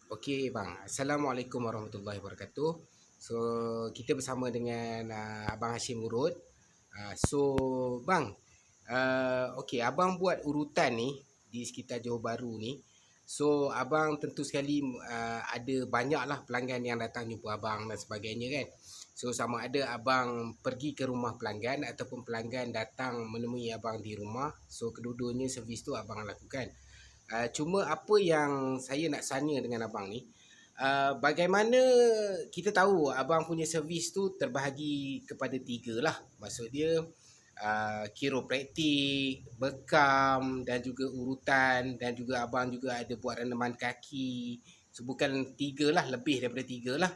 Okey bang, Assalamualaikum warahmatullahi wabarakatuh. So kita bersama dengan Abang Hashim Urut. Bang, okey abang buat urutan ni di sekitar Johor Bahru ni. So abang tentu sekali ada banyaklah pelanggan yang datang jumpa abang dan sebagainya kan. So sama ada abang pergi ke rumah pelanggan ataupun pelanggan datang menemui abang di rumah. So kedua-duanya servis tu abang lakukan. Cuma apa yang saya nak tanya dengan abang ni, bagaimana kita tahu abang punya servis tu terbahagi kepada tiga lah. Maksud dia kiropraktik, bekam dan juga urutan, dan juga abang juga ada buat reneman kaki. So bukan tiga lah, lebih daripada tiga lah.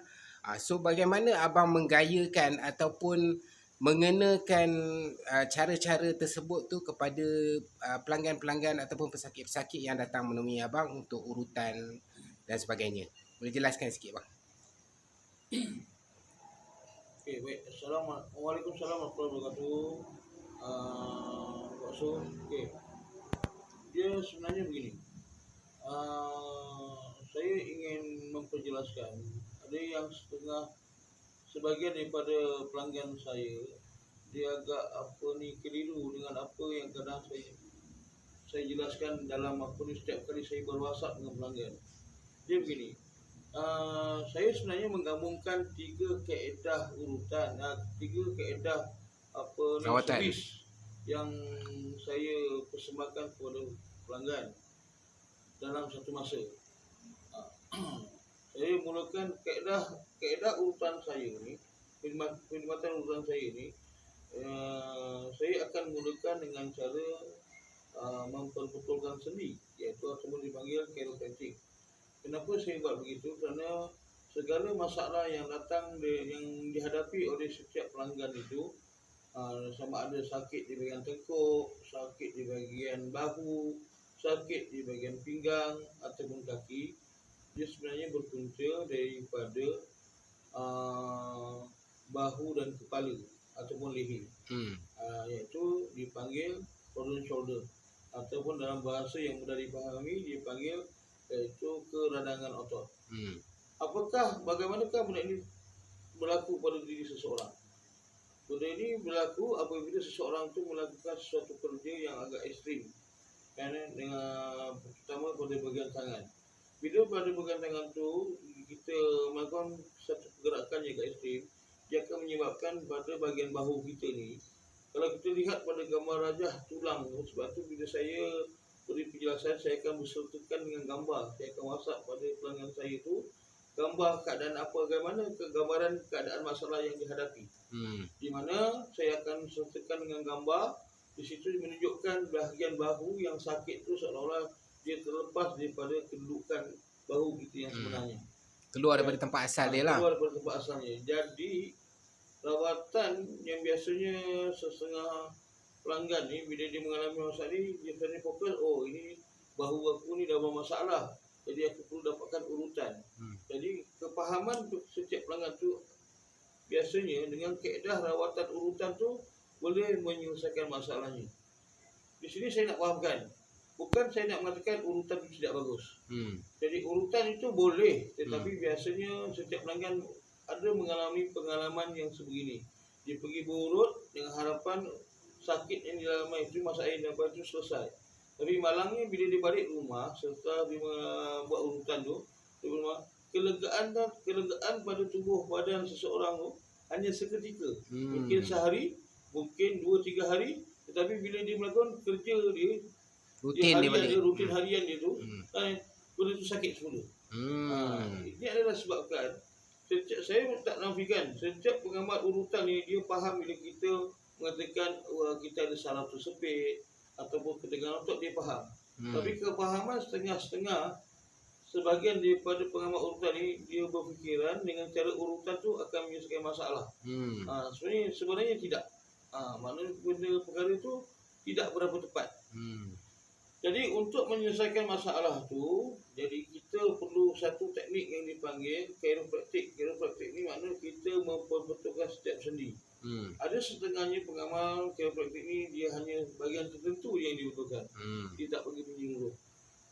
So bagaimana abang menggayakan ataupun mengenakan cara-cara tersebut tu kepada pelanggan-pelanggan ataupun pesakit-pesakit yang datang menemui abang untuk urutan dan sebagainya. Boleh jelaskan sikit bang? Okey, baik. Waalaikumsalam warahmatullahi wabarakatuh. Pak Sun, okey. Dia sebenarnya begini. Saya ingin memperjelaskan ada yang sebagian daripada pelanggan saya dia agak keliru dengan apa yang kadang saya jelaskan dalam setiap kali saya berwasap dengan pelanggan. Dia begini. Saya sebenarnya menggabungkan tiga kaedah urutan, tiga kaedah servis yang saya persembahkan kepada pelanggan dalam satu masa. Saya mulakan kaedah urutan saya ni, perkhidmatan urutan saya ni. Saya akan mulakan dengan cara memperbetulkan sendi, iaitu ataupun dipanggil chiropractic. Kenapa saya buat begitu? Kerana segala masalah yang datang yang dihadapi oleh setiap pelanggan itu, sama ada sakit di bahagian tekuk, sakit di bahagian bahu, sakit di bahagian pinggang ataupun kaki, dia sebenarnya berpunca daripada bahu dan kepala ataupun leher. Iaitu dipanggil frozen shoulder, ataupun dalam bahasa yang mudah dipahami dipanggil iaitu keradangan otot. Bagaimanakah benda ini berlaku pada diri seseorang? Benda ini berlaku apabila seseorang itu melakukan sesuatu kerja yang agak ekstrim, dengan terutama pada bahagian tangan. Bila pada bahagian tangan tu kita melakukan satu pergerakan yang agak ekstrim, dia akan menyebabkan pada bahagian bahu kita ni, kalau kita lihat pada gambar rajah tulang, sebab tu bila saya beri penjelasan, saya akan bersertakan dengan gambar. Saya akan WhatsApp pada pelanggan saya tu gambar keadaan bagaimana gambaran keadaan masalah yang dihadapi. Di mana saya akan sertakan dengan gambar. Di situ menunjukkan bahagian bahu yang sakit tu seolah-olah dia terlepas daripada kedudukan bahu kita yang sebenarnya. Keluar daripada tempat asal dia lah. Keluar daripada tempat asalnya. Jadi rawatan yang biasanya setengah pelanggan ni bila dia mengalami masalah ni, dia sebenarnya fokus, ini bahu aku ni dah bermasalah, jadi aku perlu dapatkan urutan. Jadi kepahaman setiap pelanggan tu biasanya dengan kaedah rawatan urutan tu boleh menyelesaikan masalahnya. Di sini saya nak fahamkan, bukan saya nak mengatakan urutan itu tidak bagus. Jadi urutan itu boleh, tetapi biasanya setiap pelanggan ada mengalami pengalaman yang sebegini. Dia pergi berurut dengan harapan sakit yang dialami itu, masalah yang dapat itu selesai. Tapi malangnya bila dia balik rumah setelah dia buat urutan tu, kelegaan pada tubuh badan seseorang tu hanya seketika. Mungkin sehari, mungkin 2-3 hari, tetapi bila dia melakukan kerja dia rutin harian dia tu, benda tu sakit semula. Ini adalah sebabkan saya tak nafikan setiap pengamat urutan ni dia faham bila kita mengatakan kita ada saraf tersepit ataupun ketegangan otot, dia faham. Tapi kefahaman setengah-setengah, sebahagian daripada pengamat urutan ni dia berfikiran dengan cara urutan tu akan menyelesaikan masalah. Sebenarnya tidak. Maknanya benda perkara tu tidak berapa tepat. Jadi untuk menyelesaikan masalah tu, jadi kita perlu satu teknik yang dipanggil chiropractic. Chiropractic ni maknanya kita memperbetulkan setiap sendi. Ada setengahnya pengamal chiropractic ni dia hanya bahagian tertentu yang dibetulkan. Dia tak pergi menyeluruh.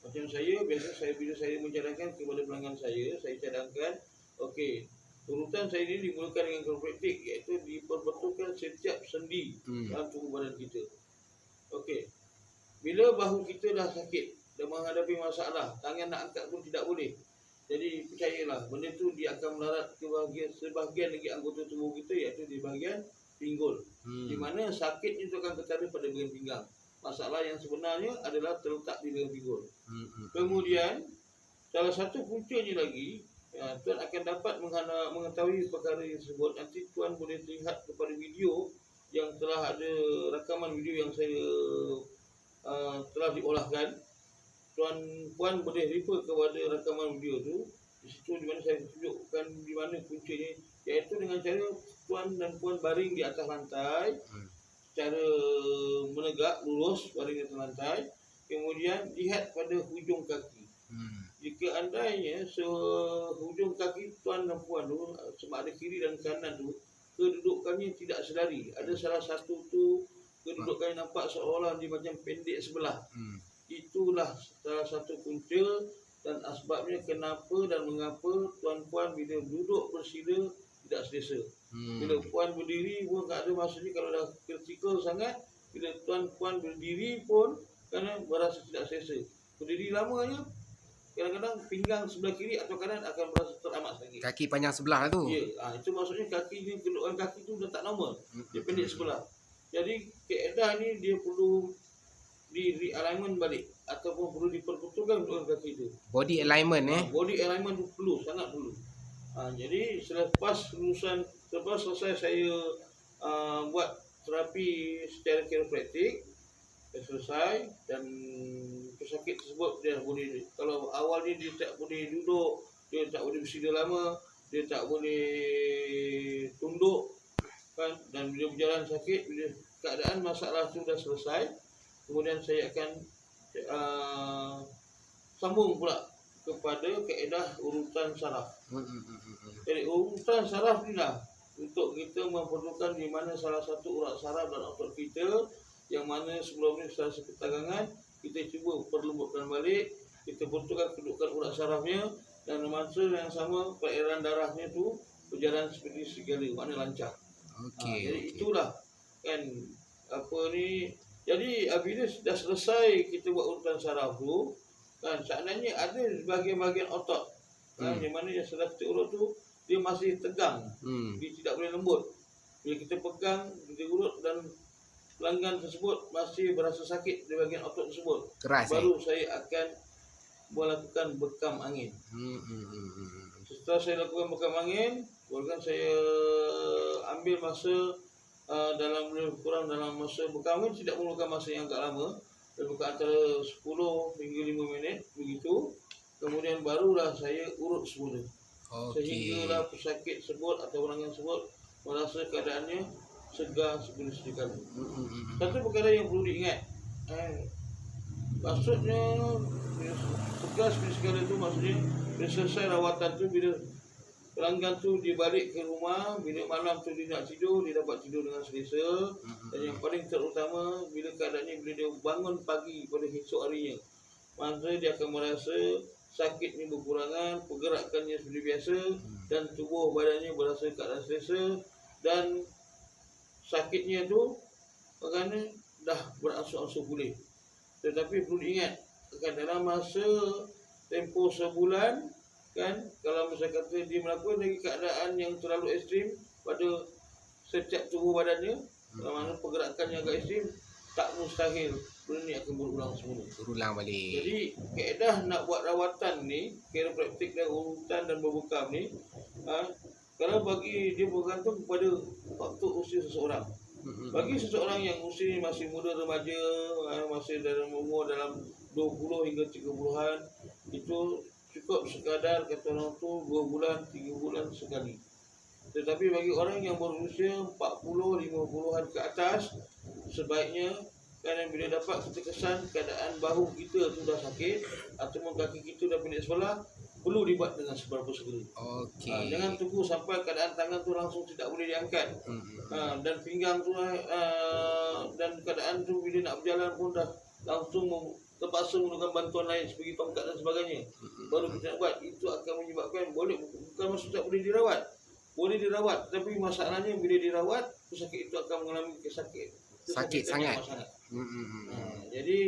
Macam saya, biasa bila saya mencadangkan kepada pelanggan saya cadangkan, okey, urutan saya ini dimulakan dengan chiropraktik, iaitu diperbetulkan setiap sendi dalam tubuh badan kita. Okey, bila bahu kita dah sakit, dah menghadapi masalah, tangan nak angkat pun tidak boleh. Jadi percayalah, benda tu dia akan melarat ke sebahagian lagi anggota tubuh kita, iaitu di bahagian pinggul. Di mana sakitnya itu akan ketara pada bahagian pinggang. Masalah yang sebenarnya adalah terletak di bahagian pinggul. Kemudian, salah satu puncanya lagi, Tuan akan dapat mengetahui perkara tersebut. Nanti Tuan boleh lihat kepada video yang telah ada rakaman video yang saya telah diolahkan. Puan boleh refer kepada rakaman video tu. Di situ di mana saya tunjukkan di mana puncanya, iaitu dengan cara tuan dan puan baring di atas lantai secara menegak, lurus, baring di atas lantai. Kemudian lihat pada hujung kaki. Jika andainya hujung kaki tuan dan puan tu, sama ada kiri dan kanan tu, kedudukannya tidak sedari. Ada salah satu tu kedudukannya nampak seolah dia macam pendek sebelah. Itulah salah satu punca dan asbabnya kenapa dan mengapa tuan-puan bila duduk bersila tidak selesa. Bila puan berdiri pun tak ada, maksudnya kalau dah kritikal sangat, bila tuan-puan berdiri pun kerana berasa tidak selesa. Berdiri lamanya, kadang-kadang pinggang sebelah kiri atau kanan akan berasa teramat sakit. Kaki panjang sebelah tu. Ya, itu maksudnya kaki ni, kedudukan kaki tu dah tak normal. Dia pendek sebelah. Jadi kaedah ni dia perlu di realignment balik ataupun perlu diperbetulkan untuk kaki itu. Body alignment Body alignment tu perlu, sangat perlu. Jadi selepas selesai saya buat terapi secara chiropraktik, dah selesai dan pesakit tersebut dia boleh, kalau awalnya dia tak boleh duduk, dia tak boleh bersila lama, dia tak boleh tunduk kan, dan bila berjalan sakit, bila keadaan masalah tu dah selesai, kemudian saya akan sambung pula kepada kaedah urutan saraf. Jadi urutan saraf ni lah untuk kita memerlukan di mana salah satu urat saraf dan otot kita yang mana sebelum ni salah satu ketegangan, kita cuba perlembutkan balik, kita betulkan kedudukan urat sarafnya, dan masa yang sama perairan darahnya tu berjalan seperti segala, makna lancar. Jadi itulah kan apa ni. Jadi bila dah selesai kita buat urutan saraf tu kan, seandainya ada bahagian-bahagian otot yang mana yang setelah kita urut tu dia masih tegang, dia tidak boleh lembut. Bila kita pegang, kita urut dan pelanggan tersebut masih berasa sakit di bahagian otot tersebut, keras, baru saya akan melakukan bekam angin. Setelah saya lakukan bekam angin, kemudian saya ambil masa dalam kurang dalam masa bekam angin, tidak memerlukan masa yang agak lama, lebih antara 10 hingga 5 minit begitu. Kemudian barulah saya urut semula. Sehinggalah pesakit tersebut atau pelanggan tersebut merasa keadaannya segar seperti sedia kala. Satu perkara yang perlu diingat, maksudnya segar seperti sedia kala tu maksudnya bila selesai rawatan tu, bila pelanggan tu dia balik ke rumah, bila malam tu dia nak tidur, dia dapat tidur dengan selesa. Dan yang paling terutama, bila keadaannya bila dia bangun pagi pada esok harinya, maka dia akan merasa sakitnya berkurangan, pergerakannya seperti biasa, dan tubuh badannya berasa keadaan selesa, dan sakitnya tu kerana dah beransur-ansur pulih. Tetapi perlu diingat, kan dalam masa tempoh sebulan kan, kalau misalnya kata dia melakukan lagi keadaan yang terlalu ekstrim pada setiap tubuh badannya, mana pergerakan yang agak ekstrim, tak mustahil benda ni akan berulang balik. Jadi kaedah nak buat rawatan ni, chiropraktik dan urutan dan berbekam ni, kalau bagi dia bergantung kepada faktor usia seseorang. Bagi seseorang yang usia masih muda remaja, masih dalam umur dalam 20 hingga 30-an, itu cukup sekadar kata orang tu 2 bulan, 3 bulan sekali. Tetapi bagi orang yang berusia 40, 50-an ke atas, sebaiknya kerana bila dapat kita kesan keadaan bahu kita tu dah sakit ataupun kaki kita dah pendek sebelah, perlu dibuat dengan seberapa segera. Jangan tunggu sampai keadaan tangan tu langsung tidak boleh diangkat. Dan pinggang tu dan keadaan tu bila nak berjalan pun dah langsung terpaksa menggunakan bantuan lain seperti tongkat dan sebagainya, baru kita nak buat. Itu akan menyebabkan bukan maksud tak boleh dirawat. Boleh dirawat, tapi masalahnya bila dirawat, pesakit itu akan mengalami Sakit sangat. Jadi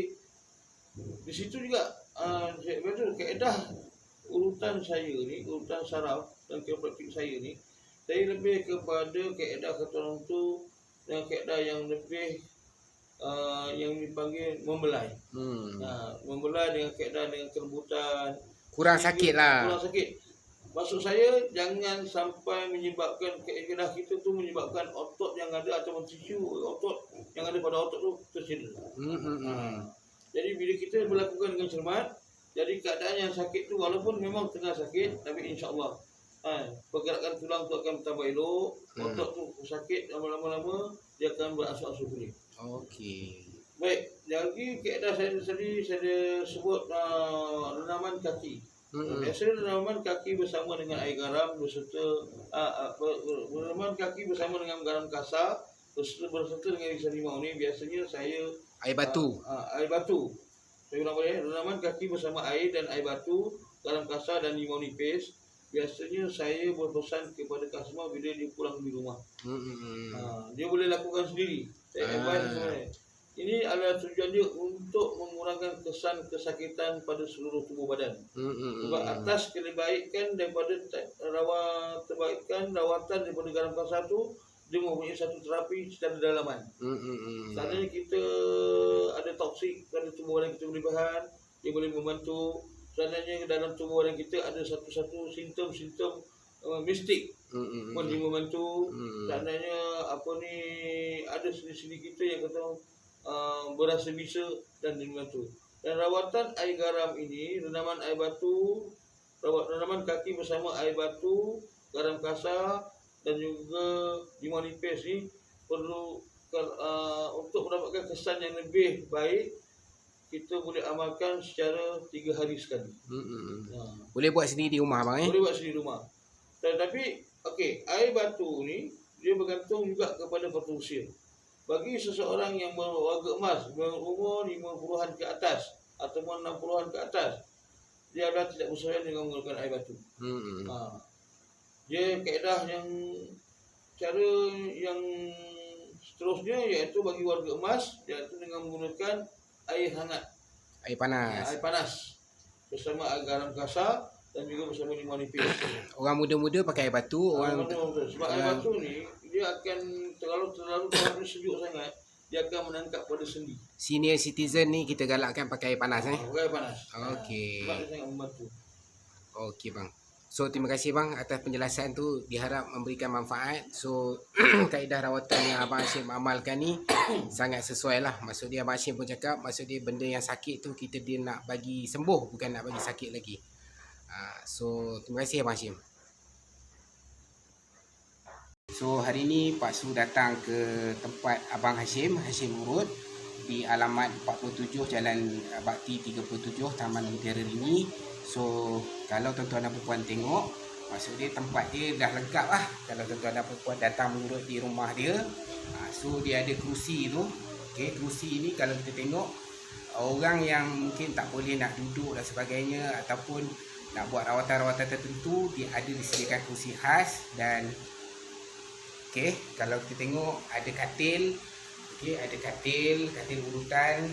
di situ juga betul kaedah urutan saya ni, urutan saraf dan kiropraktik saya ni, saya lebih kepada kaedah kata orang tu dan kaedah yang lebih yang dipanggil membelai. Membelai dengan kaedah dengan kelembutan. Kurang sakit lah. Kurang sakit. Maksud saya jangan sampai menyebabkan kaedah kita tu menyebabkan otot yang ada atau tisu otot yang ada pada otot tu tercedera. Jadi bila kita melakukan dengan cermat, jadi keadaan yang sakit tu walaupun memang tengah sakit, tapi insya-Allah pergerakan tulang tu akan bertambah elok, otot tu sakit lama-lama dia akan beransur-ansur pulih. Okey. Baik, lagi kaedah saya tadi saya sebut renaman kaki. Biasanya renaman kaki bersama dengan air garam beserta renaman kaki bersama dengan garam kasar beserta dengan irisan limau ni biasanya saya Air batu. Air batu. Saya ulang balik, renaman kaki bersama air dan air batu, garam kasar dan limau nipis. Biasanya saya berpesan kepada customer bila dia pulang di rumah. Dia boleh lakukan sendiri. Saya advise sebenarnya. Ini adalah tujuan dia untuk mengurangkan kesan kesakitan pada seluruh tubuh badan. Sebab atas kebaikan daripada rawatan daripada garam kasar tu, dia mempunyai satu terapi secara dalaman. Seandainya kita ada toksik pada tubuh badan kita berlebihan, dia boleh membantu. Seandainya dalam tubuh badan kita ada satu-satu simptom-simptom mistik pun dia membantu. Seandainya ada sendi-sendi kita yang kata berasa bisa dan dibantu. Dan rawatan air garam ini, renaman air batu, renaman kaki bersama air batu, garam kasar dan juga limau nipis ni perlu untuk mendapatkan kesan yang lebih baik, kita boleh amalkan secara 3 hari sekali. Boleh buat sendiri di rumah bang Boleh buat sendiri di rumah. Tetapi okey, air batu ni dia bergantung juga kepada faktor usia. Bagi seseorang yang berwarga emas berumur 50-an ke atas ataupun 60-an ke atas, dia adalah tidak bersesuaian dengan menggunakan air batu. Dia kaedah yang cara yang seterusnya iaitu bagi warga emas iaitu dengan menggunakan air hangat, air panas. Air panas bersama garam kasar dan juga bersama limau nipis. Orang muda-muda pakai air batu, orang sebab air batu ni dia akan terlalu sejuk sangat, dia akan menangkap pada sendi. Senior citizen ni kita galakkan pakai air panas Pakai air panas. Okey. Sebab dia sangat membantu. Okey bang. So terima kasih bang atas penjelasan tu, diharap memberikan manfaat. So kaedah rawatan yang Abang Hashim amalkan ni sangat sesuai lah. Maksud dia Abang Hashim pun cakap, maksud dia benda yang sakit tu dia nak bagi sembuh, bukan nak bagi sakit lagi. So terima kasih Abang Hashim. So hari ni Pak Su datang ke tempat Abang Hashim Urut di alamat 47 Jalan Bakti 37 Taman Mutiara Rini. So kalau tuan-tuan dan puan tengok, maksud dia tempat dia dah lengkap lah. Kalau tuan-tuan dan puan datang mengurut di rumah dia, so dia ada kerusi tu. Okay, kerusi ni kalau kita tengok, orang yang mungkin tak boleh nak duduk dan sebagainya ataupun nak buat rawatan-rawatan tertentu, dia ada disediakan kerusi khas. Dan okey, kalau kita tengok ada katil. Okey, ada katil urutan.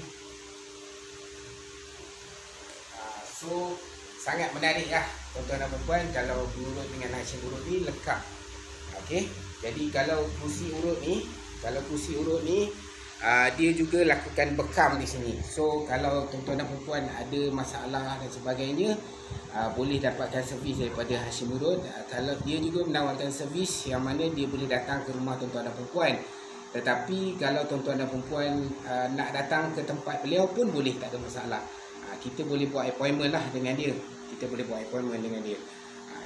So sangat menarik lah tuan-tuan dan puan kalau urut dengan Hashim Urut ni lengkap. Okey, jadi kalau kerusi urut ni, dia juga lakukan bekam di sini. So kalau tuan-tuan dan puan ada masalah dan sebagainya, boleh dapatkan servis daripada Hashim Urut. Kalau dia juga menawarkan servis yang mana dia boleh datang ke rumah tuan-tuan dan puan. Tetapi kalau tuan-tuan dan puan nak datang ke tempat beliau pun boleh, tak ada masalah. Kita boleh buat appointment lah dengan dia.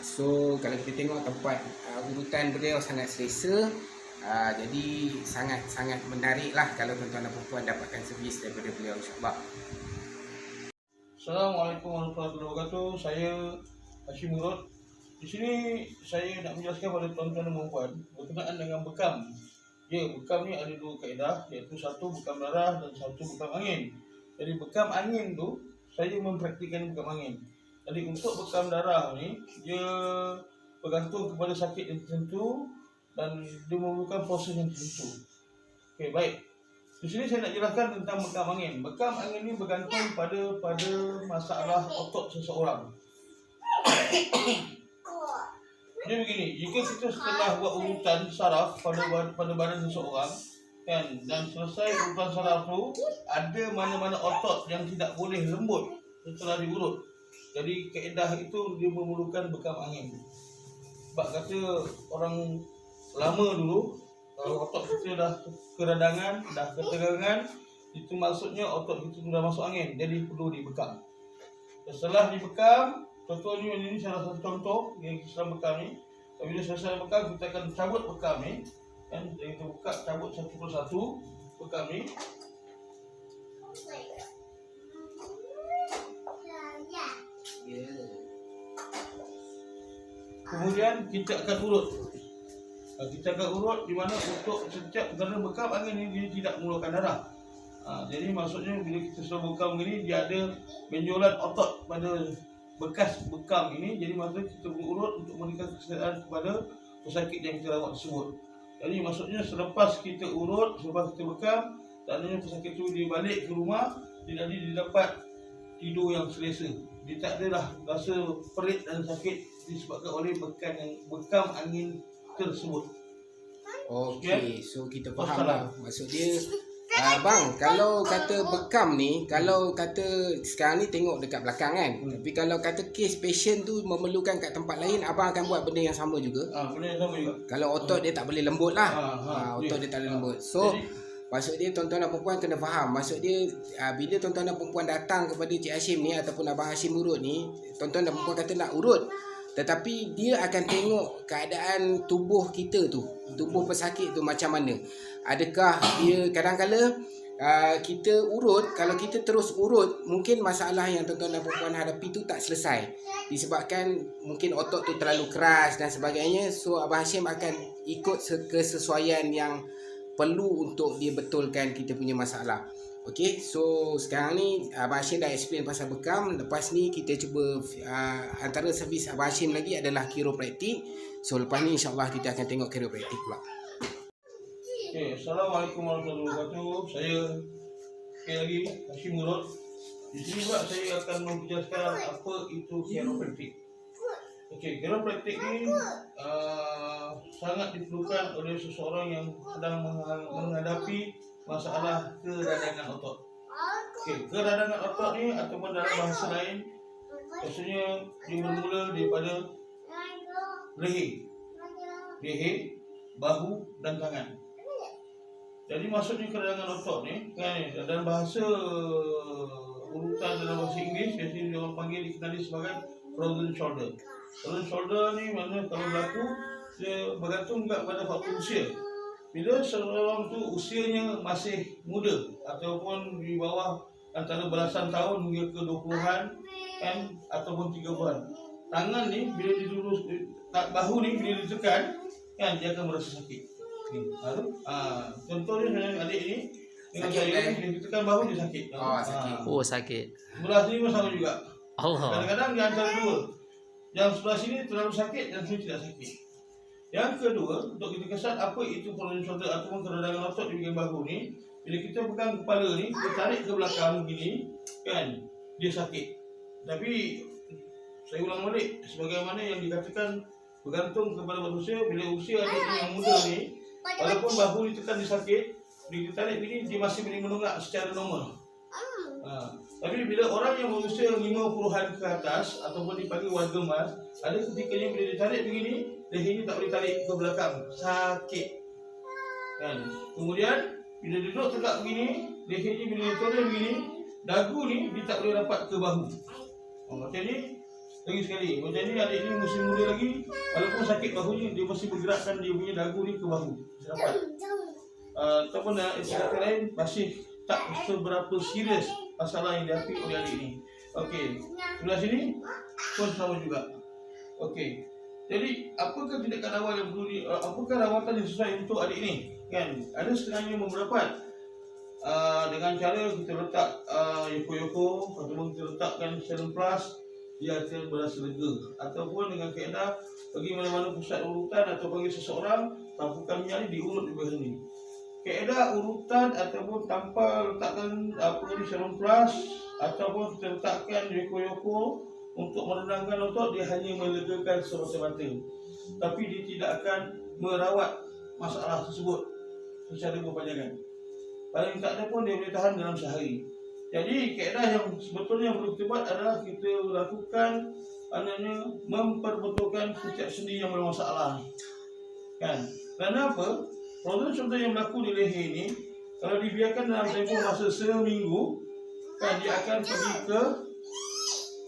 So kalau kita tengok tempat urutan beliau sangat selesa. Jadi sangat menarik lah kalau tuan-tuan dan puan dapatkan servis daripada beliau, insyaAllah. Assalamualaikum warahmatullahi wabarakatuh. Saya Hashim Urut. Di sini saya nak menjelaskan kepada tuan-tuan dan puan berkenaan dengan bekam. Bekam ni ada 2 kaedah, iaitu satu bekam darah dan satu bekam angin. Jadi bekam angin tu, saya mempraktikkan bekam angin. Jadi untuk bekam darah ni, dia bergantung kepada sakit yang tertentu dan dia memerlukan proses yang tertentu. Okey, baik. Di sini saya nak jelaskan tentang bekam angin. Bekam angin ni bergantung pada masalah otot seseorang. Jadi begini, jika kita setelah buat urutan saraf pada badan seseorang, kan, dan selesai urutan saraf tu, ada mana-mana otot yang tidak boleh lembut setelah diurut. Jadi kaedah itu dia memerlukan bekam angin. Sebab kata orang lama dulu, kalau otot kita dah keradangan, dah ketegangan, itu maksudnya otot kita sudah masuk angin. Jadi perlu dibekam. Setelah dibekam, contohnya ini salah satu contoh yang kita bekam ni. Bila selesai bekam, kita akan cabut bekam ni. Kan, kita buka, cabut satu persatu bekam ni. Kemudian kita akan urut. Kita akan urut di mana untuk setiap, kerana bekam angin ini dia tidak mengeluarkan darah. Jadi maksudnya bila kita sudah bekam ini, dia ada benjolan otot pada bekas bekam ini. Jadi maksudnya kita urut untuk memberikan kesihatan kepada pesakit yang kita rawat tersebut. Jadi maksudnya selepas kita urut, selepas kita bekam, tandanya pesakit itu dia balik ke rumah, dia dapat tidur yang selesa. Dia tak adalah rasa perit dan sakit disebabkan oleh bekam angin tersebut. Okey, so kita faham lah. Maksud dia, bang, kalau kata bekam ni, kalau kata sekarang ni tengok dekat belakang kan, tapi kalau kata kes patient tu memerlukan kat tempat lain, abang akan buat benda yang sama juga. Benda yang sama juga. Kalau otot dia tak boleh lembut lah. Otot dia tak boleh lembut. So maksud dia tuan-tuan dan perempuan kena faham. Maksud dia bila tuan-tuan dan perempuan datang kepada Cik Hashim ni ataupun Abang Hashim urut ni, tuan-tuan dan perempuan kata nak urut, tetapi dia akan tengok keadaan tubuh kita tu, tubuh pesakit tu macam mana. Adakah dia kadang-kala kita urut, kalau kita terus urut, mungkin masalah yang tuan-tuan dan perempuan hadapi tu tak selesai. Disebabkan mungkin otot tu terlalu keras dan sebagainya. So Abang Hashim akan ikut kesesuaian yang perlu untuk dia betulkan kita punya masalah. Okey, so sekarang ni Abang Hashim dah explain pasal bekam. Lepas ni kita cuba antara servis Abang Hashim lagi adalah chiropraktik. So lepas ni insyaAllah kita akan tengok chiropraktik pula. Okay, Assalamualaikum warahmatullahi wabarakatuh. Saya sekali lagi Hashim Urut. Di sini pula saya akan menjelaskan apa itu chiropraktik. Okey, chiropraktik ni sangat diperlukan oleh seseorang yang sedang menghadapi masalah keradangan otot. Okey, keradangan otot ni ataupun dalam bahasa lain, maksudnya dia bermula daripada leher, bahu dan tangan. Jadi maksudnya keradangan otot ni kan, dalam bahasa urutan dalam bahasa Inggeris biasanya dia orang panggil, dikenali sebagai frozen shoulder. Frozen shoulder ni mana kalau berlaku, dia bergantung juga pada faktor usia. Bila seorang tu usianya masih muda ataupun di bawah antara belasan tahun hingga ke 20-an kan, ataupun 30-an, tangan ni bila dilurus, bahu ni bila ditekan kan, dia akan merasa sakit. Contohnya adik ni dengan saya ni, ditekan bahu dia sakit. Sakit. Sakit. Sebelah sini pun sama juga. Allah. Kadang-kadang di antara dua, yang sebelah sini terlalu sakit dan sini tidak sakit. Yang kedua, untuk kita kesan apa itu frozen shoulder ataupun keradangan otot di bahagian bahu ni, bila kita pegang kepala ni, kita tarik ke belakang begini, kan, dia sakit. Tapi saya ulang balik, sebagaimana yang dikatakan bergantung kepada manusia. Bila usia adik yang muda ni, walaupun bahu ditekan dia sakit, bila ditarik begini, dia masih boleh menunggak secara normal. Tapi bila orang yang berusia 50-an ke atas ataupun dipanggil warga emas, ada ketikanya bila ditarik begini, lehernya tak boleh tarik ke belakang, sakit kan. Kemudian bila duduk tegak begini, lehernya bila ditarik begini, dagu ni dia tak boleh rapat ke bahu. Macam ni lagi sekali, macam ni adik ni masih muda lagi, walaupun sakit bahunya, dia masih bergerakkan dia punya dagu ni ke bahu, rapat. Ataupun kata lain, masih tak seberapa serius masalah yang dihadapi oleh adik ni. Okey, sebelah sini pun sama juga. Okey, jadi apakah tindakan awal yang perlu apakah rawatan yang sesuai untuk adik ni? Kan, ada setengahnya yang mendapat dengan cara kita letak yoko-yoko ataupun kita letakkan serum plus, dia akan berasa lega. Ataupun dengan kaedah bagi mana-mana pusat urutan atau bagi seseorang tapukan minyak ni diurut di bawah ni. Kaedah urutan ataupun tanpa letakkan serum plus ataupun kita letakkan yoko-yoko untuk menenangkan otot, dia hanya melegakan semata-mata, tapi dia tidak akan merawat masalah tersebut secara berpanjangan. Paling tak ada pun dia boleh tahan dalam sehari. Jadi kaedah yang sebetulnya yang perlu kita buat adalah kita lakukan memperbetulkan setiap sendi yang bermasalah, kan? Kerana apa? Problem contoh yang berlaku di leher ni, kalau dibiarkan dalam tempoh masa seminggu, kan, dia akan pergi ke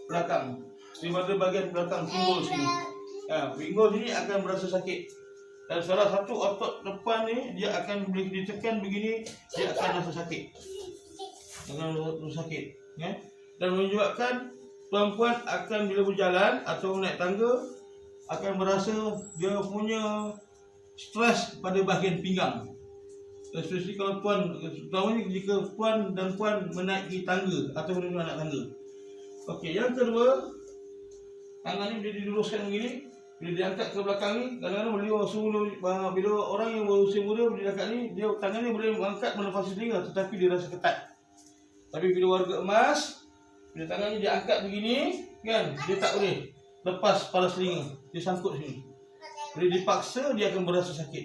belakang, daripada bahagian belakang pinggul sini. Pinggul sini akan berasa sakit. Dan salah satu otot depan ni, dia akan boleh ditekan begini, dia akan rasa sakit. Dan menyebabkan perempuan akan bila berjalan atau naik tangga akan merasa dia punya stres pada bahagian pinggang. Especially kalau puan, terutamanya jika puan dan puan menaiki tangga atau menuju anak tangga. Okey, yang kedua, tangan ni bila diluruskan begini, bila diangkat ke belakang ni, kadang-kadang bila orang yang berusia muda bila diangkat ni, dia tangan ni boleh mengangkat melepasi telinga, tetapi dia rasa ketat. Tapi bila warga emas, bila tangan ni diangkat begini, kan, dia tak boleh lepas paras telinga, dia sangkut sini. Bila dipaksa, dia akan berasa sakit.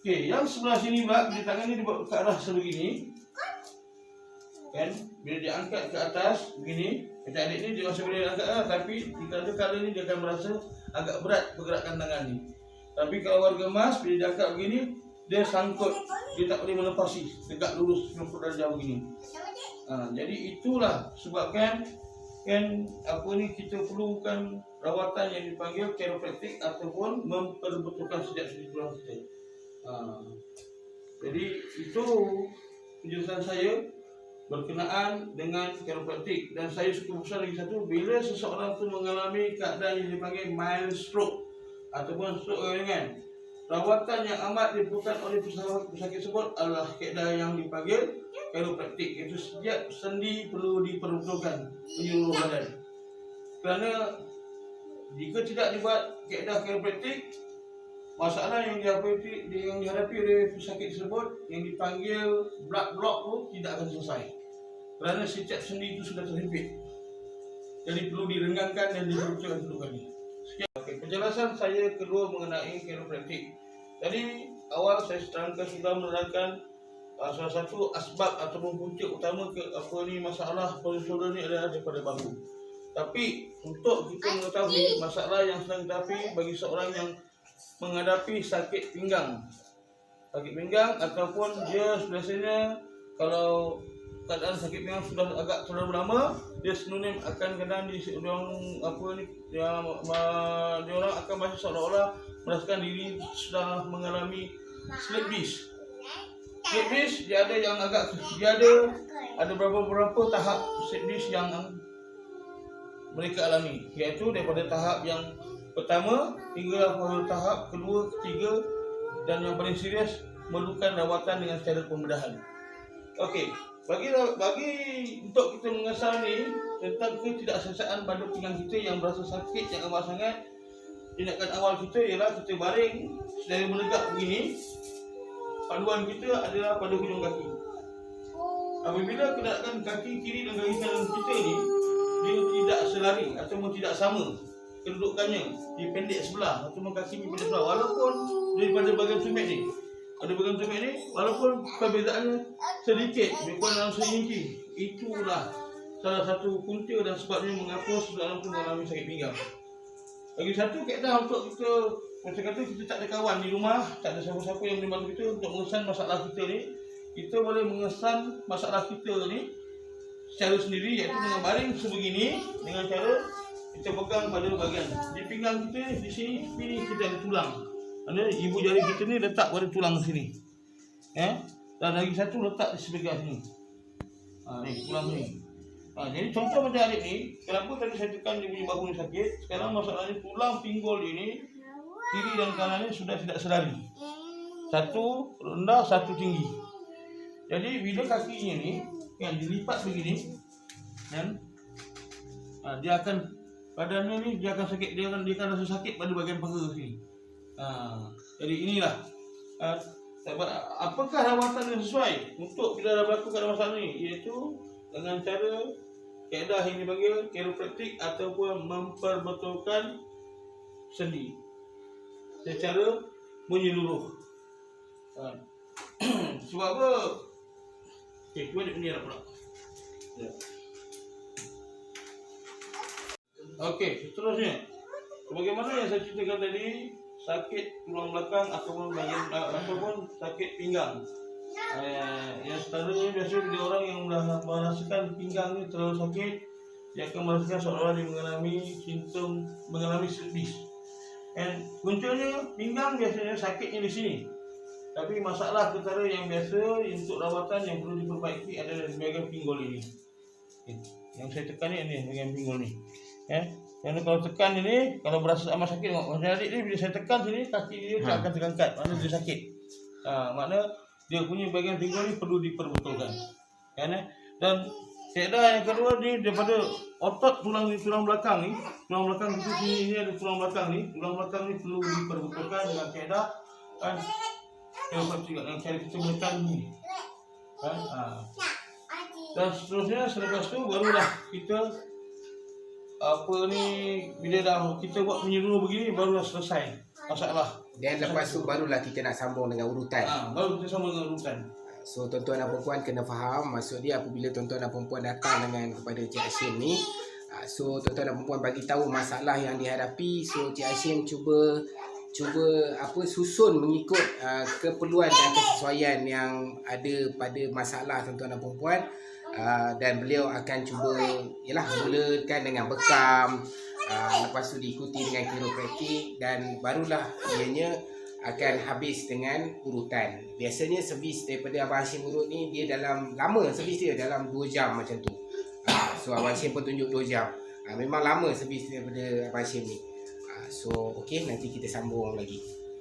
Okey, yang sebelah sini pula, bila tangan ni dibawa ke arah sebegini, kan, bila diangkat ke atas begini, macam adik ni dia masih boleh angkat lah, tapi kala ni dia akan merasa agak berat pergerakan tangan ni. Tapi kalau warga emas bila diangkat begini, dia sangkut, dia tak boleh melepasi, tegak lurus 90 darjah begini. Jadi itulah sebabkan kita perlukan rawatan yang dipanggil chiropraktik ataupun memperbetulkan sejak sendi tulang kita. Jadi itu penjelasan saya berkenaan dengan chiropraktik. Dan saya suka besar lagi satu, bila seseorang tu mengalami keadaan yang dipanggil mild stroke ataupun stroke ringan, rawatan yang amat diperlukan oleh pesakit tersebut adalah kaedah yang dipanggil chiropraktik, iaitu setiap sendi perlu diperbetulkan penyeluruh badan. Kerana jika tidak dibuat kaedah chiropraktik, masalah yang dihadapi oleh pesakit tersebut yang dipanggil blood block tu tidak akan selesai. Kerana setiap sendi itu sudah terhimpit. Jadi perlu direnggangkan dan diperlukan kedudukannya. Sekian. Penjelasan saya kedua mengenai chiropraktik. Tadi awal saya sudah menerangkan salah satu asbab ataupun punca utama masalah shoulder ni adalah daripada bahu. Tapi untuk kita mengetahui masalah yang sedang dihadapi bagi seorang yang menghadapi sakit pinggang ataupun dia biasanya kalau keadaan sakit pinggang sudah agak terlalu lama, dia sinonim akan kadang dia orang akan masih seolah-olah merasakan diri sudah mengalami slip disc. Slip disc dia ada beberapa tahap slip disc yang mereka alami, iaitu daripada tahap yang pertama hingga tahap kedua, ketiga, dan yang paling serius memerlukan rawatan dengan cara pembedahan. Okey, bagi untuk kita mengesal ni tentang ketidakselesaan pada pinggang kita yang berasa sakit yang amat sangat, tindakan awal kita ialah kita baring sedari menegak begini. Panduan kita adalah pada hujung kaki. Apabila keadaan kaki kiri dan kaki kanan kita ni dia tidak selari ataupun tidak sama kedudukannya, dia pendek sebelah ataupun kaki pendek sebelah, walaupun daripada bahagian tumit ni, walaupun perbezaannya sedikit, lebih kurang dalam seinci, itulah salah satu punca dan sebabnya mengapa seseorang itu mengalami sakit pinggang. Lagi satu kaedah untuk kita, macam kata kita tak ada kawan di rumah, tak ada siapa-siapa yang boleh bantu kita untuk mengesan masalah kita ni, kita boleh mengesan masalah kita ni secara sendiri, iaitu dengan baring sebegini, dengan cara kita pegang pada bahagian di pinggang kita, di sini kita ada tulang. Ibu jari kita ni letak pada tulang sini. Dan lagi satu letak di sebelah sini. Ni tulang ni. Jadi contoh macam adik ni, kenapa tadi saya tekan dia punya bahu ni sakit, sekarang masalahnya tulang pinggul dia ni kiri dan kanan ni sudah tidak selari. Satu rendah, satu tinggi. Jadi bila kakinya ni kan dilipat begini kan, dia akan badannya ni dia akan sakit, dia akan rasa sakit pada bahagian paha sini. Jadi inilah apakah rawatan yang sesuai untuk bila dah berlaku keadaan masalah ni, iaitu dengan cara kaedah yang dipanggil chiropraktik ataupun memperbetulkan sendi secara menyeluruh. Sebab apa? Okey, cuba ni nak pula. Ya. Okey, seterusnya. Sebagaimana yang saya ceritakan tadi, sakit tulang belakang ataupun sakit pinggang. Yang seterusnya biasanya bila orang yang merasakan pinggang ni terlalu sakit, dia akan merasakan seolah-olah dia mengalami sedih. Dan puncanya pinggang biasanya sakitnya di sini. Tapi masalah ketara yang biasa untuk rawatan yang perlu diperbaiki adalah di bahagian pinggul ini. Yang saya tekan ni bahagian pinggul ni. Yang kalau tekan ini, kalau berasa amat sakit, macam adik ni bila saya tekan sini, kaki dia akan terangkat, maknanya dia sakit. Makna dia punya bahagian pinggul ni perlu diperbetulkan. Dan kaedah yang kedua ni daripada otot tulang belakang ni, tulang belakang kita sini ada tulang belakang ni perlu diperbetulkan dengan kaedah dengan cara kita menekan ni. Dan seterusnya selepas tu barulah kita bila dah kita buat menyeluruh begini barulah selesai masalah. Dan lepas tu barulah kita nak sambung dengan urutan. Baru kita sambung dengan urutan. So tuan-tuan dan perempuan kena faham, maksud dia apabila tuan-tuan dan perempuan datang kepada Cik Hashim ni, so tuan-tuan dan perempuan bagi tahu masalah yang dihadapi, so Cik Hashim cuba susun mengikut keperluan dan kesesuaian yang ada pada masalah tuan-tuan dan perempuan. Dan beliau akan cuba mulakan dengan bekam, lepas tu diikuti dengan chiropraktik, dan barulah ianya akan habis dengan urutan. Biasanya servis daripada Abang Hashim urut ni dia lama servis dia dalam 2 jam macam tu. So Abang Hashim pun tunjuk 2 jam. Memang lama servis daripada Abang Hashim ni. So okey, nanti kita sambung lagi.